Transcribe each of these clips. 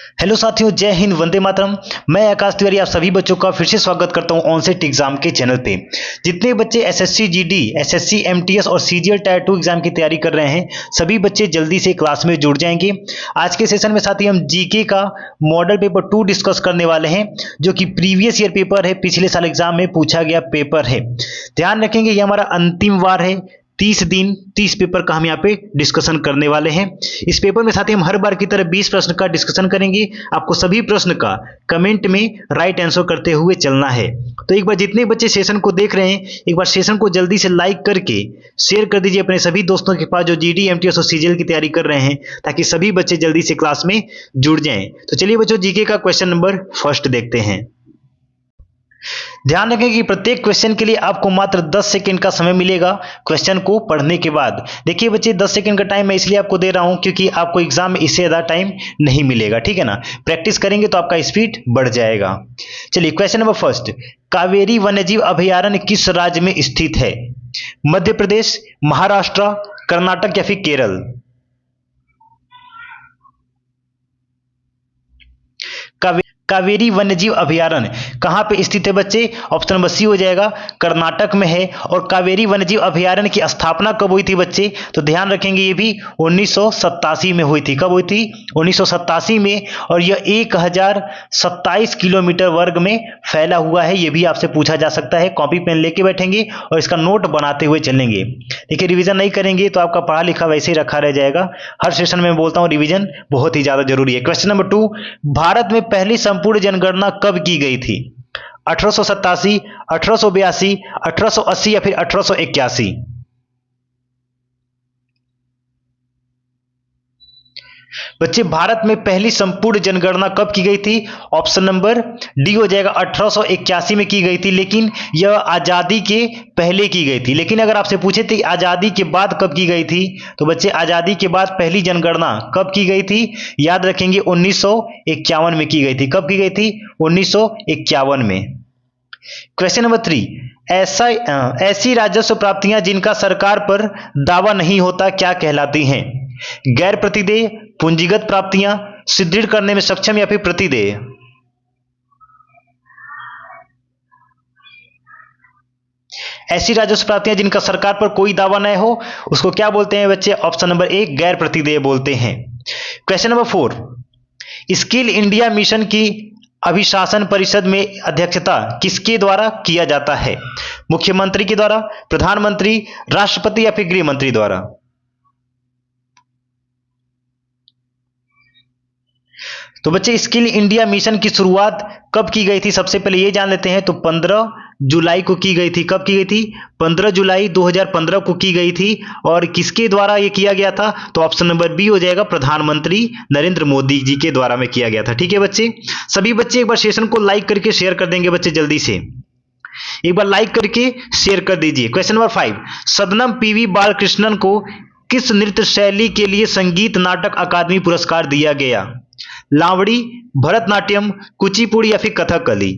Hello साथियों, जय हिंद, वंदे मातरम। मैं आकाश तिवारी आप सभी बच्चों का फिर से स्वागत करता हूं ऑनसेट एग्जाम के चैनल पे। जितने बच्चे एसएससी जीडी, एसएससी एमटीएस और सीजीएल टायर 2 एग्जाम की तैयारी कर रहे हैं, सभी बच्चे जल्दी से क्लास में जुड़ जाएंगे। आज के सेशन में साथी हम जीके का मॉडल पेपर 2 डिस्कस करने वाले हैं, जो कि प्रीवियस ईयर पेपर है, पिछले साल एग्जाम में पूछा गया पेपर है। ध्यान रखेंगे, ये हमारा अंतिम वार है। 30 दिन 30 पेपर का हम यहाँ पे डिस्कशन करने वाले हैं। इस पेपर में साथ ही हम हर बार की तरह 20 प्रश्न का डिस्कशन करेंगे। आपको सभी प्रश्न का कमेंट में राइट आंसर करते हुए चलना है। तो एक बार जितने बच्चे सेशन को देख रहे हैं, एक बार सेशन को जल्दी से लाइक करके शेयर कर दीजिए अपने सभी दोस्तों के पास जो जीडी, एमटीएस और सीजीएल की तैयारी कर रहे हैं, ताकि सभी बच्चे जल्दी से क्लास में जुड़ जाएं। तो चलिए बच्चों, जीके का क्वेश्चन नंबर फर्स्ट देखते हैं। ध्यान रखें कि प्रत्येक क्वेश्चन के लिए आपको मात्र 10 सेकंड का समय मिलेगा क्वेश्चन को पढ़ने के बाद। देखिए बच्चे, 10 सेकंड का टाइम मैं इसलिए आपको दे रहा हूं क्योंकि आपको एग्जाम में इससे ज्यादा टाइम नहीं मिलेगा, ठीक है ना। प्रैक्टिस करेंगे तो आपका स्पीड बढ़ जाएगा। चलिए क्वेश्चन नंबर फर्स्ट, कावेरी वन्यजीव अभयारण्य किस राज्य में स्थित है? मध्य प्रदेश, महाराष्ट्र, कर्नाटक या फिर केरल? कावेरी वन्यजीव अभयारण्य कहां पे स्थित है बच्चे? ऑप्शन नंबर सी हो जाएगा, कर्नाटक में है। और कावेरी वन्यजीव अभयारण्य की स्थापना कब हुई थी बच्चे? तो ध्यान रखेंगे, ये भी 1987 में हुई थी। कब हुई थी? 1987 में। और यह 1027 किलोमीटर वर्ग में फैला हुआ है। यह भी आपसे पूछा जा सकता है। कॉपी पेन लेके बैठेंगे और इसका नोट बनाते हुए चलेंगे। देखिए, रिवीजन नहीं करेंगे तो आपका पढ़ा लिखा वैसे ही रखा रह जाएगा। हर सेशन में बोलता हूं, रिवीजन बहुत ही ज्यादा जरूरी है। क्वेश्चन नंबर 2, भारत में पहली संपूर्ण जनगणना कब की गई थी? 1887, 1882, 1880 या फिर 1881? बच्चे, भारत में पहली संपूर्ण जनगणना कब की गई थी? ऑप्शन नंबर डी हो जाएगा, 1881 में की गई थी। लेकिन यह आजादी के पहले की गई थी। लेकिन अगर आपसे पूछे थे आजादी के बाद कब की गई थी, तो बच्चे आजादी के बाद पहली जनगणना कब की गई थी? याद रखेंगे, 1951 में की गई थी। कब की गई थी? 1951 में। क्वेश्चन नंबर 3, ऐसी राजस्व प्राप्तियां जिनका सरकार पर दावा नहीं होता क्या कहलाती हैं? गैर प्रतिदेय, पूंजीगत प्राप्तियां, सुदृढ़ करने में सक्षम या फिर प्रतिदेय? ऐसी राजस्व प्राप्तियां जिनका सरकार पर कोई दावा न हो, उसको क्या बोलते हैं बच्चे? ऑप्शन नंबर ए, गैर प्रतिदेय बोलते हैं। Question number 4, skill India mission की अभिशासन परिषद में अध्यक्षता किसके द्वारा किया जाता है? मुख्यमंत्री के द्वारा, प्रधानमंत्री, राष्ट्रपति या फिर गृह मंत्री द्वारा? तो बच्चे, स्किल इंडिया मिशन की शुरुआत कब की गई थी? सबसे पहले ये जान लेते हैं। तो 15 जुलाई को की गई थी। कब की गई थी? 15 जुलाई 2015 को की गई थी। और किसके द्वारा ये किया गया था? तो ऑप्शन नंबर बी हो जाएगा, प्रधानमंत्री नरेंद्र मोदी जी के द्वारा में किया गया था। ठीक है बच्चे, सभी बच्चे एक बार सेशन को लाइक करके शेयर कर देंगे बच्चे, जल्दी से एक बार लाइक करके शेयर कर दीजिए। क्वेश्चन नंबर 5, सदनम पीवी बालकृष्णन को किस नृत्य शैली के लिए संगीत नाटक अकादमी पुरस्कार दिया गया? लावड़ी, भरतनाट्यम, कुचिपुड़ी या फिर कथकली?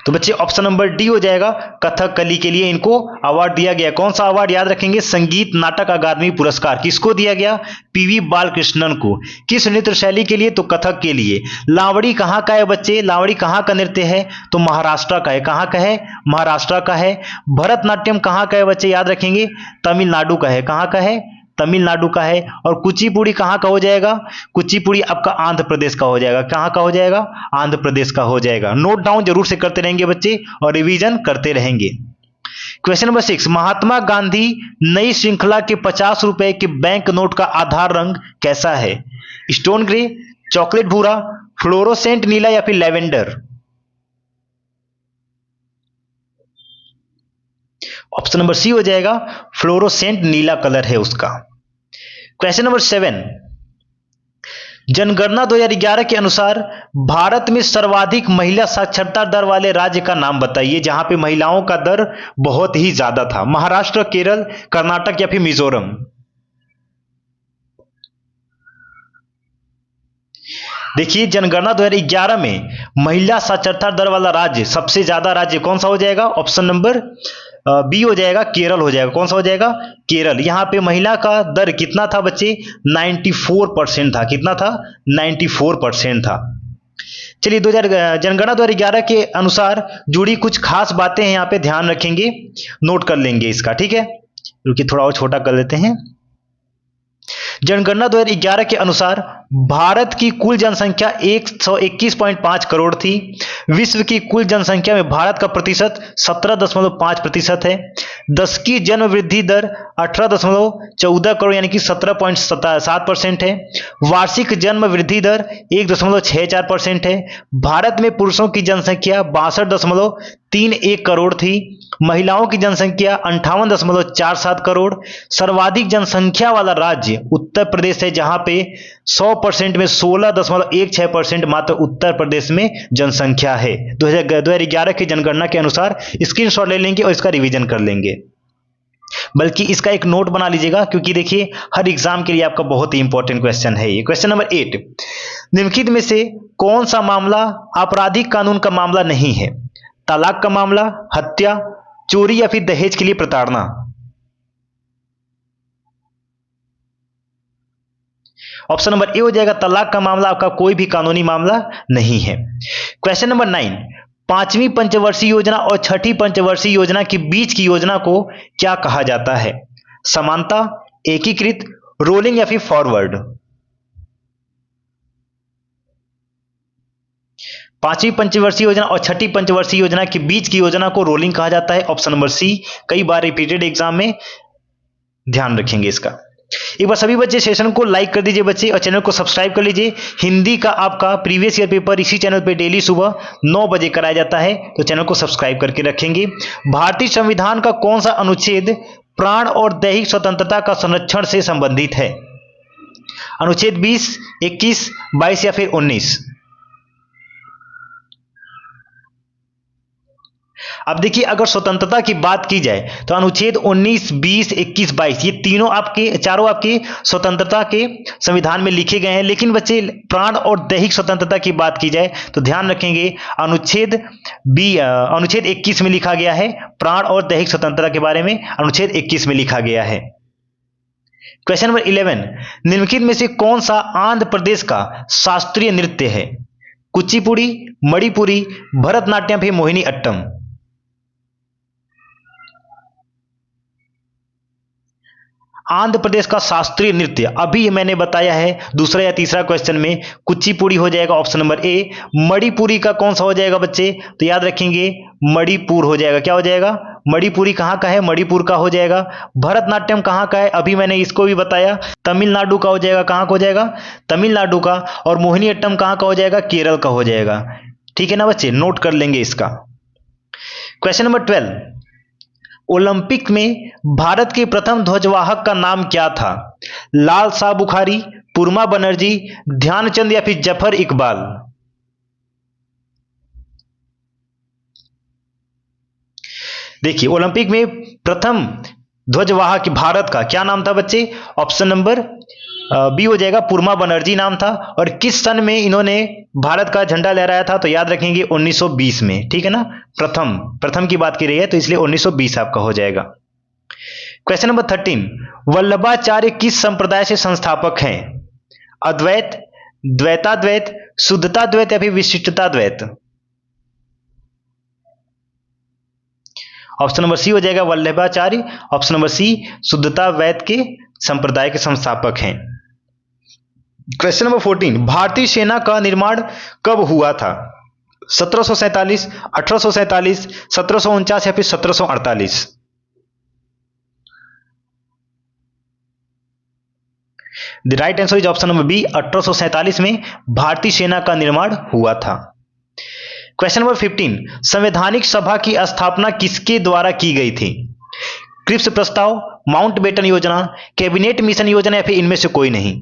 तो बच्चे ऑप्शन नंबर डी हो जाएगा, कथकली के लिए इनको अवार्ड दिया गया। कौन सा अवार्ड? याद रखेंगे, संगीत नाटक अकादमी पुरस्कार। किसको दिया गया? पीवी बालकृष्णन को। किस नृत्य शैली के लिए? तो कथक के लिए। लावड़ी कहां का है बच्चे? लावड़ी कहां का नृत्य है? तो महाराष्ट्र का है। कहां का है? महाराष्ट्र का है। भरतनाट्यम कहां का है बच्चे? याद रखेंगे, तमिलनाडु का है। कहां का है? तमिलनाडु का है। और कुचिपुड़ी कहां का हो जाएगा? कुचिपुड़ी आपका आंध्र प्रदेश का हो जाएगा। कहां का हो जाएगा? आंध्र प्रदेश का हो जाएगा। नोट डाउन जरूर से करते रहेंगे बच्चे और रिवीजन करते रहेंगे। क्वेश्चन नंबर 6, महात्मा गांधी नई श्रृंखला के 50 रुपए के बैंक नोट का आधार रंग कैसा है? स्टोन ग्रे, चॉकलेट भूरा, फ्लोरोसेंट नीला या फिर लेवेंडर? ऑप्शन नंबर सी हो जाएगा, फ्लोरोसेंट नीला कलर है उसका। क्वेश्चन नंबर 7, जनगणना 2011 के अनुसार भारत में सर्वाधिक महिला साक्षरता दर वाले राज्य का नाम बताइए, जहां पे महिलाओं का दर बहुत ही ज्यादा था। महाराष्ट्र, केरल, कर्नाटक या फिर मिजोरम? देखिए, जनगणना 2011 में महिला साक्षरता दर वाला राज्य, सबसे ज्यादा राज्य कौन सा हो जाएगा? ऑप्शन नंबर बी हो जाएगा केरल हो जाएगा। कौन सा हो जाएगा? केरल। यहाँ पे महिला का दर कितना था बच्चे? 94% था। कितना था? 94% था। चलिए 2000 जनगणना 2011 के अनुसार जुड़ी कुछ खास बातें हैं, यहाँ पे ध्यान रखेंगे, नोट कर लेंगे इसका। ठीक है, रुकिए थोड़ा और छोटा कर लेते हैं। जनगणना 2011 के अनुसार भारत की कुल जनसंख्या 121.5 करोड़ थी। विश्व की कुल जनसंख्या में भारत का प्रतिशत 17.5% है। 10 की जन्म वृद्धि दर 18.14 करोड़ यानी कि 17.7% है। वार्षिक जन्म वृद्धि दर 1.64% है। भारत में पुरुषों की जनसंख्या 62.31 करोड़ थी। महिलाओं की जनसंख्या 58.47 करोड़। सर्वाधिक जनसंख्या वाला राज्य उत्तर प्रदेश है, जहां पे 100% में 16.16% मात्र उत्तर प्रदेश में जनसंख्या है। 2011 की जनगणना के अनुसार स्क्रीनशॉट ले लेंगे और इसका रिवीजन कर लेंगे। बल्कि इसका एक नोट बना लीजिएगा, क्योंकि देखिए हर एग्जाम के लिए आपका बहुत ही इंपॉर्टेंट क्वेश्चन है ये। क्वेश्चन नंबर 8, निम्नलिखित में से कौन सा मामला आपराधिक कानून का मामला नहीं है? तलाक का मामला, हत्या, चोरी या फिर दहेज के लिए प्रताड़ना? ऑप्शन नंबर ए हो जाएगा तलाक का मामला आपका कोई भी कानूनी मामला नहीं है। क्वेश्चन नंबर 9, पांचवी पंचवर्षीय योजना और छठी पंचवर्षीय योजना के बीच की योजना को क्या कहा जाता है? समानता, एकीकृत, रोलिंग या फिर फॉरवर्ड? पांचवी पंचवर्षीय योजना और छठी पंचवर्षीय योजना के बीच की योजना को रोलिंग कहा जाता है। ऑप्शन नंबर सी, कई बार रिपीटेड एग्जाम में, ध्यान रखेंगे इसका। एक बार सभी बच्चे सेशन को लाइक कर दीजिए बच्चे, और चैनल को सब्सक्राइब कर लीजिए। हिंदी का आपका प्रीवियस ईयर पेपर इसी चैनल पे डेली सुबह 9 बजे कराया जाता है, तो चैनल को सब्सक्राइब करके रखेंगे। भारतीय संविधान का कौन सा अनुच्छेद प्राण और दैहिक स्वतंत्रता का संरक्षण से संबंधित है? अनुच्छेद 20, 21, 22 या फिर 19? अब देखिए अगर स्वतंत्रता की बात की जाए तो अनुच्छेद 19, 20, 21, 22 ये तीनों चारों आपके स्वतंत्रता के संविधान में लिखे गए हैं। लेकिन बच्चे प्राण और दैहिक स्वतंत्रता की बात की जाए तो ध्यान रखेंगे अनुच्छेद 21 में लिखा गया है। प्राण और दैहिक स्वतंत्रता के बारे में अनुच्छेद 21 में लिखा गया है। क्वेश्चन नंबर 11, निम्नलिखित में से कौन सा आंध्र प्रदेश का शास्त्रीय नृत्य है? कुचिपुड़ी, मणिपुरी, भरतनाट्यम फिर मोहिनी अट्टम? आंध्र प्रदेश का शास्त्रीय नृत्य अभी मैंने बताया है दूसरा या तीसरा क्वेश्चन में, कुचिपुड़ी हो जाएगा ऑप्शन नंबर ए। मणिपुरी का कौन सा हो जाएगा बच्चे? तो याद रखेंगे मणिपुर हो जाएगा। क्या हो जाएगा? मणिपुरी कहाँ का है? मणिपुर का हो जाएगा। भरतनाट्यम कहाँ का है? अभी मैंने इसको भी बताया, तमिलनाडु का हो जाएगा। कहाँ का हो जाएगा? तमिलनाडु का। और मोहिनी अट्टम कहाँ का हो जाएगा? केरल का हो जाएगा। ठीक है ना बच्चे, नोट कर लेंगे इसका। क्वेश्चन नंबर 12, ओलंपिक में भारत के प्रथम ध्वजवाहक का नाम क्या था? लाल शाह बुखारी, पुरमा बनर्जी, ध्यानचंद या फिर जफर इकबाल? देखिए ओलंपिक में प्रथम ध्वजवाहक भारत का क्या नाम था बच्चे? ऑप्शन नंबर बी हो जाएगा, पुरमा बनर्जी नाम था। और किस सन में इन्होंने भारत का झंडा लहराया था? तो याद रखेंगे 1920 में। ठीक है ना, प्रथम की बात की रही है तो इसलिए 1920 आपका हो जाएगा। क्वेश्चन नंबर 13, वल्लभाचार्य किस संप्रदाय से संस्थापक हैं? अद्वैत, द्वैताद्वैत, शुद्धताद्वैत या फिर विशिष्टताद्वैत? ऑप्शन नंबर सी हो जाएगा वल्लभाचार्य। ऑप्शन नंबर सी शुद्धताद्वैत के संप्रदाय के संस्थापक हैं। क्वेश्चन नंबर 14, भारतीय सेना का निर्माण कब हुआ था? 1747, 1847, 1749 या फिर 1748? The right answer is option number B, 1847 में भारतीय सेना का निर्माण हुआ था। क्वेश्चन नंबर 15, संवैधानिक सभा की स्थापना किसके द्वारा की गई थी? क्रिप्स प्रस्ताव, माउंटबेटन योजना, कैबिनेट मिशन योजना या फिर इनमें से कोई नहीं?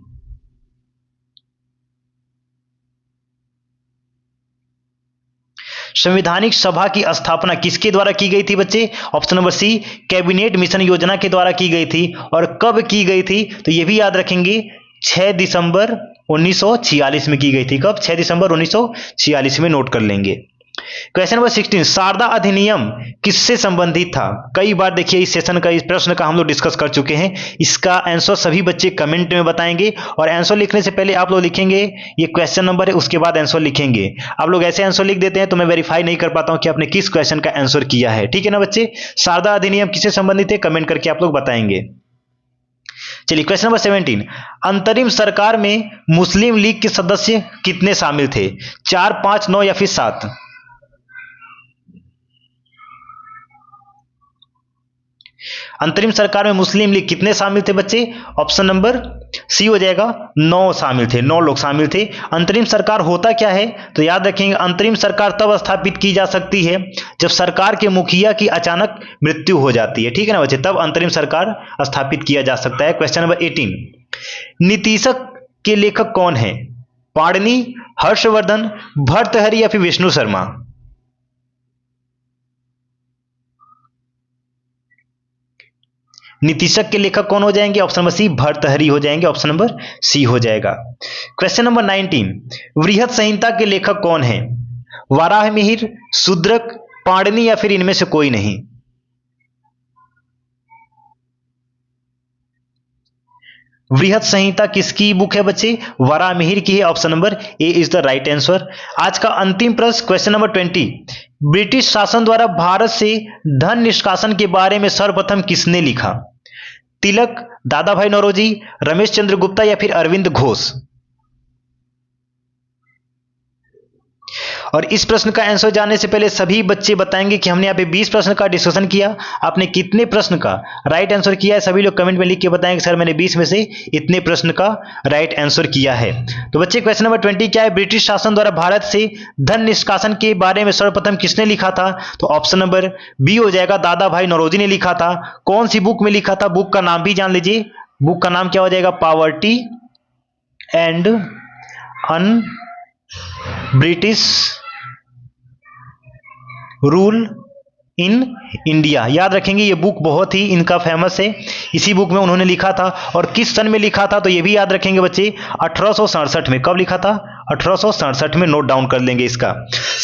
संवैधानिक सभा की स्थापना किसके द्वारा की गई थी बच्चे? Option number C, cabinet mission योजना के द्वारा की गई थी। और कब की गई थी? तो यह भी याद रखेंगे 6 दिसंबर 1946 में की गई थी। कब? 6 दिसंबर 1946 में, नोट कर लेंगे। क्वेश्चन नंबर 16, शारदा अधिनियम किससे संबंधित था? कई बार देखिए इस सेशन का, इस प्रश्न का हम लोग डिस्कस कर चुके हैं। इसका आंसर सभी बच्चे कमेंट में बताएंगे, और आंसर लिखने से पहले आप लोग लिखेंगे ये क्वेश्चन नंबर है, उसके बाद आंसर लिखेंगे। आप लोग ऐसे आंसर लिख देते हैं तो मैं वेरीफाई नहीं कर पाता हूं कि आपने किस क्वेश्चन का आंसर किया है। ठीक है ना बच्चे? शारदा अधिनियम किससे संबंधित है, कमेंट करके आप लोग बताएंगे। चलिए क्वेश्चन नंबर 17, अंतरिम सरकार में मुस्लिम लीग के सदस्य कितने शामिल थे? 4, 5, 9 या फिर 7? अंतरिम सरकार में मुस्लिम लीग कितने शामिल थे बच्चे? ऑप्शन नंबर सी हो जाएगा, 9 शामिल थे, 9 लोग शामिल थे। अंतरिम सरकार होता क्या है? तो याद रखेंगे, अंतरिम सरकार तब स्थापित की जा सकती है जब सरकार के मुखिया की अचानक मृत्यु हो जाती है। ठीक है ना बच्चे? तब अंतरिम सरकार स्थापित किया जा सकता है। क्वेश्चन नंबर 18, नीतिशक के लेखक कौन है? पाणिनि, हर्षवर्धन, भर्तृहरि या फिर विष्णु शर्मा? नीतिशक के लेखक कौन हो जाएंगे? ऑप्शन नंबर सी, भर्तृहरि हो जाएंगे। ऑप्शन नंबर सी हो जाएगा। क्वेश्चन नंबर 19, वृहत संहिता के लेखक कौन है? वाराहमिहिर, शूद्रक, पाणिनि या फिर इनमें से कोई नहीं? वृहत संहिता किसकी बुक है बच्चे? वाराहमिहिर की है। Option number A is the right answer. आज का अंतिम प्रश्न, क्वेश्चन नंबर 20, ब्रिटिश शासन द्वारा भारत से धन निष्कासन के बारे में सर्वप्रथम किसने लिखा? तिलक, दादा भाई नौरोजी, रमेश चंद्र गुप्ता या फिर अरविंद घोष? और इस प्रश्न का आंसर जानने से पहले सभी बच्चे बताएंगे कि हमने यहाँ पे 20 प्रश्न का डिस्कशन किया, आपने कितने प्रश्न का राइट आंसर किया है? सभी लोग कमेंट में लिख के बताएंगे सर मैंने 20 में से इतने प्रश्न का राइट आंसर किया है। तो बच्चे क्वेश्चन नंबर 20 क्या है? ब्रिटिश शासन द्वारा भारत से धन निष्कासन के बारे में सर्वप्रथम किसने लिखा था? तो ऑप्शन नंबर बी हो जाएगा, दादा भाई नौरोजी ने लिखा था। कौन सी बुक में लिखा था? बुक का नाम भी जान लीजिए। बुक का नाम क्या हो जाएगा? Poverty and un British rule in India. याद रखेंगे ये बुक बहुत ही इनका फेमस है, इसी बुक में उन्होंने लिखा था। और किस सन में लिखा था तो ये भी याद रखेंगे बच्चे, 1867 में। कब लिखा था? 1867 में। नोट डाउन कर लेंगे इसका।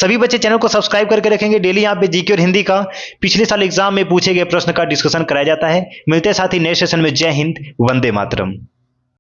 सभी बच्चे चैनल को सब्सक्राइब करके रखेंगे। डेली यहाँ पे जीके और हिंदी का पिछले साल एग्जाम में पूछे गए प्रश्न का डिस्कशन कराया जाता है। मिलते हैं साथ ही नेक्स्ट सेशन में। जय हिंद, वंदे मातरम।